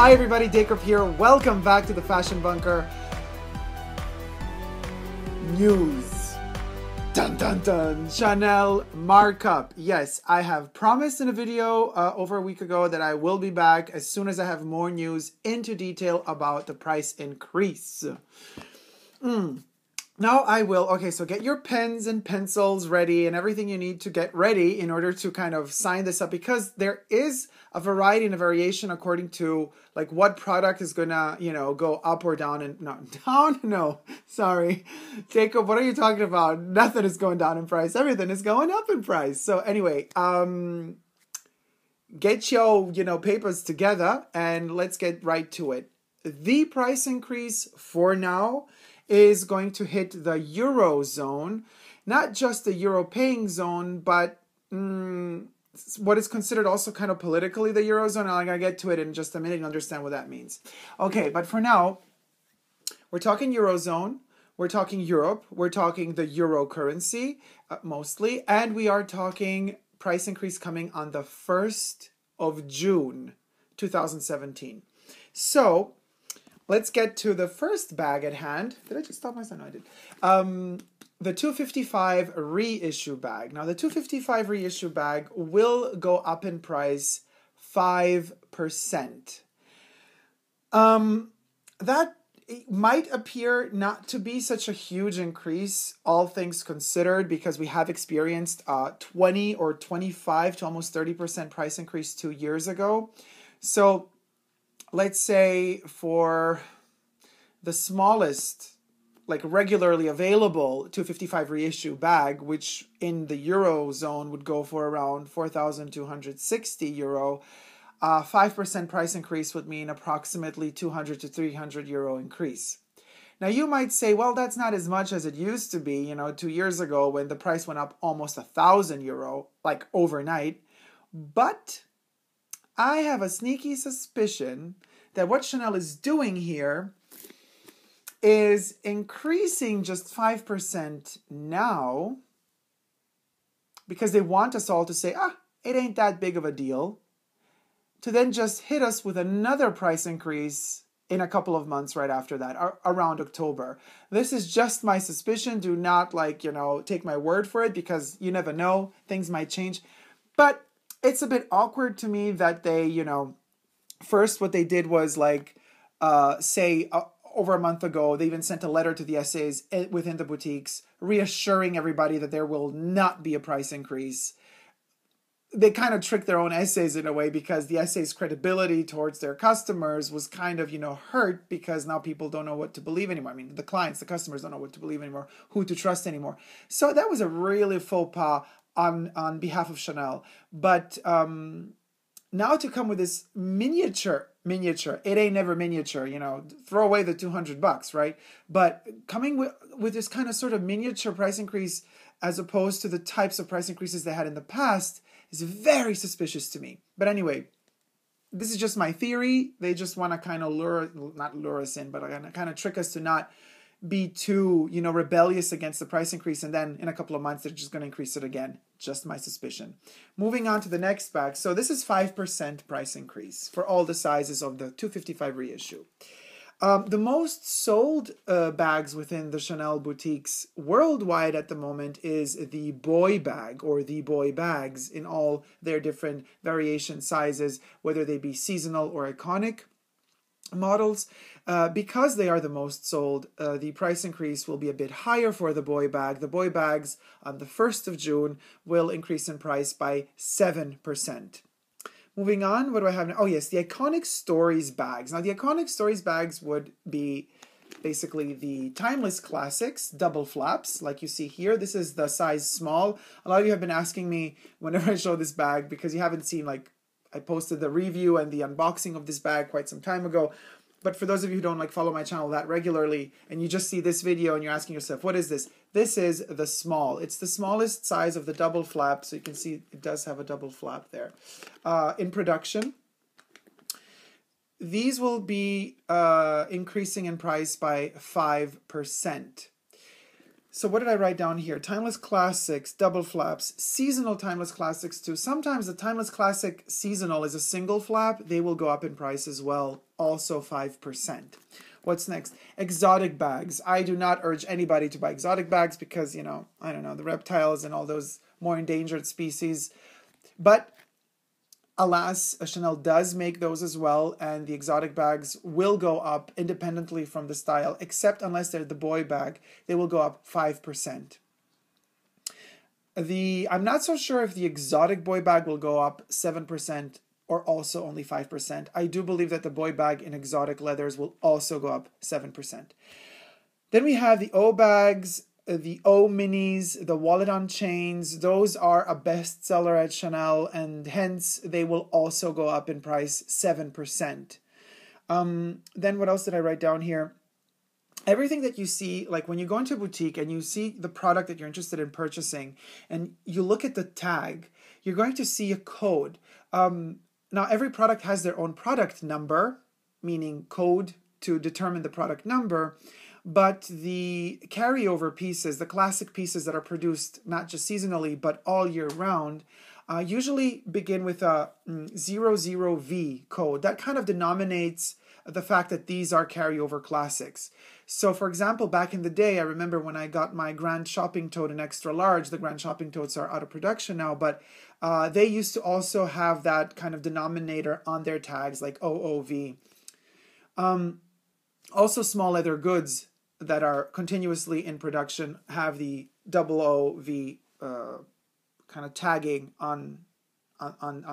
Hi everybody, Dacob here. Welcome back to the Fashion Bunker news. Dun dun dun. Chanel markup. Yes, I have promised in a video over a week ago that I will be back as soon as I have more news into detail about the price increase. Now I will. Okay, so get your pens and pencils ready and everything you need to get ready in order to kind of sign this up, because there is a variety and a variation according to like what product is gonna, go up or down. And not down, no, sorry. Jacob, what are you talking about? Nothing is going down in price. Everything is going up in price. So anyway, get your, papers together and let's get right to it. The price increase for now is going to hit the Eurozone, not just the Euro paying zone, but what is considered also kind of politically the Eurozone. I'm going to get to it in just a minute and understand what that means. Okay, but for now, we're talking Eurozone, we're talking Europe, we're talking the Euro currency mostly, and we are talking price increase coming on the 1st of June, 2017. So, let's get to the first bag at hand. Did I just stop myself? No, I did. The 255 reissue bag. Now, the 255 reissue bag will go up in price 5%. That might appear not to be such a huge increase, all things considered, because we have experienced 20 or 25 to almost 30% price increase 2 years ago. So, let's say for the smallest, like regularly available 255 reissue bag, which in the Eurozone would go for around 4,260 euro, 5% price increase would mean approximately 200 to 300 euro increase. Now you might say, well, that's not as much as it used to be, 2 years ago when the price went up almost 1,000 euro, like overnight. But I have a sneaky suspicion that what Chanel is doing here is increasing just 5% now because they want us all to say, it ain't that big of a deal, to then just hit us with another price increase in a couple of months right after that, around October. This is just my suspicion. Do not take my word for it, because you never know, things might change. But it's a bit awkward to me that they, first what they did was say over a month ago, they even sent a letter to the SAs within the boutiques reassuring everybody that there will not be a price increase. They kind of tricked their own SAs in a way, because the SA's credibility towards their customers was kind of, hurt, because now people don't know what to believe anymore. I mean, the clients, the customers don't know what to believe anymore, who to trust anymore. So that was a really faux pas on behalf of Chanel. But now to come with this miniature, it ain't never miniature, throw away the $200, right? But coming with this kind of sort of miniature price increase as opposed to the types of price increases they had in the past is very suspicious to me. But anyway, this is just my theory. They just want to kind of not lure us in, but kind of trick us to not be too, rebellious against the price increase, and then in a couple of months they're just going to increase it again. Just my suspicion. Moving on to the next bag. So this is 5% price increase for all the sizes of the 255 reissue. The most sold bags within the Chanel boutiques worldwide at the moment is the boy bag, or the boy bags, in all their different variation sizes, whether they be seasonal or iconic models. Because they are the most sold, the price increase will be a bit higher for the boy bag. The boy bags on the 1st of June will increase in price by 7%. Moving on, what do I have now? Oh yes, the Iconic Stories bags. Now the Iconic Stories bags would be basically the timeless classics, double flaps, like you see here. This is the size small. A lot of you have been asking me whenever I show this bag, because you haven't seen, I posted the review and the unboxing of this bag quite some time ago. But for those of you who don't follow my channel that regularly, and you just see this video and you're asking yourself, what is this? This is the small. It's the smallest size of the double flap. So you can see it does have a double flap there. In production, these will be increasing in price by 5%. So what did I write down here? Timeless classics, double flaps, seasonal timeless classics too. Sometimes the timeless classic seasonal is a single flap. They will go up in price as well, also 5%. What's next? Exotic bags. I do not urge anybody to buy exotic bags because, you know, I don't know, the reptiles and all those more endangered species. But alas, Chanel does make those as well, and the exotic bags will go up independently from the style, except unless they're the boy bag, they will go up 5%. I'm not so sure if the exotic boy bag will go up 7% or also only 5%. I do believe that the boy bag in exotic leathers will also go up 7%. Then we have the O bags, the O minis, the wallet on chains. Those are a bestseller at Chanel, and hence they will also go up in price 7%. Then what else did I write down here? Everything that you see, like when you go into a boutique and you see the product that you're interested in purchasing and you look at the tag, you're going to see a code. Now, every product has their own product number, meaning code to determine the product number. But the carryover pieces, the classic pieces that are produced not just seasonally, but all year round, usually begin with a 00V code. That kind of denominates the fact that these are carryover classics. So, for example, back in the day, I remember when I got my Grand Shopping Tote in extra large. The Grand Shopping Totes are out of production now, but they used to also have that kind of denominator on their tags, like OOV. Also, small leather goods that are continuously in production have the OOV kind of tagging on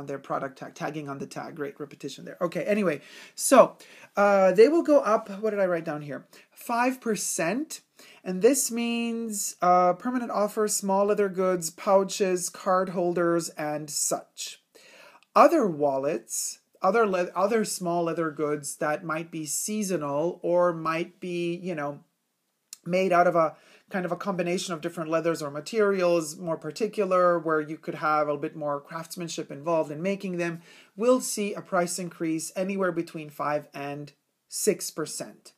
their product tag, tagging on the tag. Great repetition there. Okay, anyway, so they will go up, what did I write down here? 5%, and this means permanent offer, small leather goods, pouches, card holders, and such. Other wallets, other small leather goods that might be seasonal or might be, you know, made out of a kind of a combination of different leathers or materials, more particular, where you could have a bit more craftsmanship involved in making them, will see a price increase anywhere between 5 and 6%.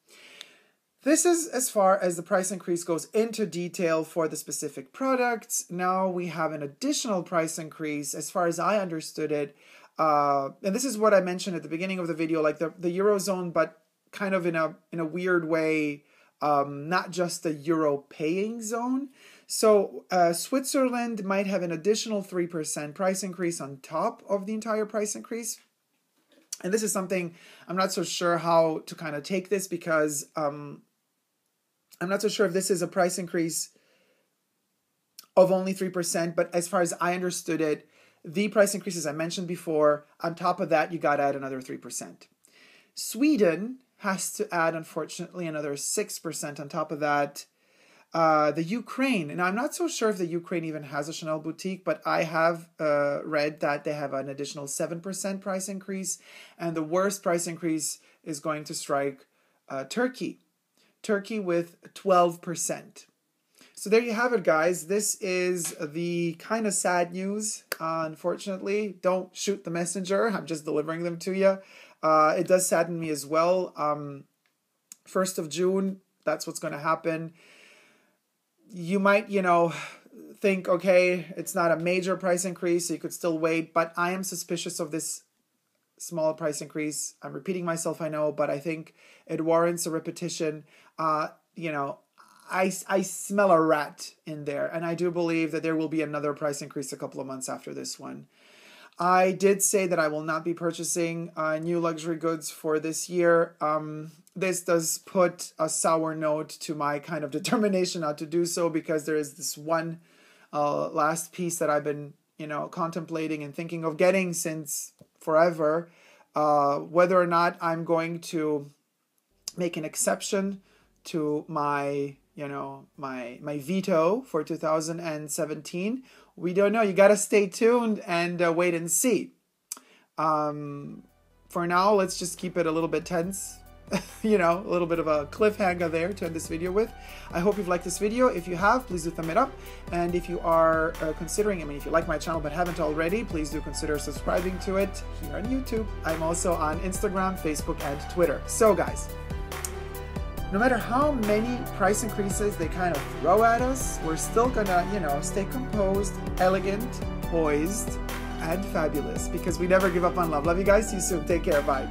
This is as far as the price increase goes into detail for the specific products. Now we have an additional price increase, as far as I understood it, and this is what I mentioned at the beginning of the video, like the Eurozone, but kind of in a weird way, not just the Euro paying zone. So Switzerland might have an additional 3% price increase on top of the entire price increase. And this is something I'm not so sure how to kind of take this, because I'm not so sure if this is a price increase of only 3%, but as far as I understood it, the price increases I mentioned before, on top of that, you got to add another 3%. Sweden has to add, unfortunately, another 6% on top of that. The Ukraine, and I'm not so sure if the Ukraine even has a Chanel boutique, but I have read that they have an additional 7% price increase, and the worst price increase is going to strike Turkey. Turkey with 12%. So there you have it, guys. This is the kind of sad news, unfortunately. Don't shoot the messenger. I'm just delivering them to you. It does sadden me as well. 1st of June, that's what's going to happen. You might, think, okay, it's not a major price increase, so you could still wait, but I am suspicious of this small price increase. I'm repeating myself, I know, but I think it warrants a repetition. I smell a rat in there, and I do believe that there will be another price increase a couple of months after this one. I did say that I will not be purchasing new luxury goods for this year. This does put a sour note to my kind of determination not to do so, because there is this one last piece that I've been, contemplating and thinking of getting since forever. Whether or not I'm going to make an exception to my, my veto for 2017. We don't know. You got to stay tuned and wait and see. For now, let's just keep it a little bit tense. A little bit of a cliffhanger there to end this video with. I hope you've liked this video. If you have, please do thumb it up. And if you are considering, if you like my channel but haven't already, please do consider subscribing to it here on YouTube. I'm also on Instagram, Facebook, and Twitter. So guys, no matter how many price increases they kind of throw at us, we're still gonna, you know, stay composed, elegant, poised, and fabulous, because we never give up on love. Love you guys. See you soon. Take care. Bye.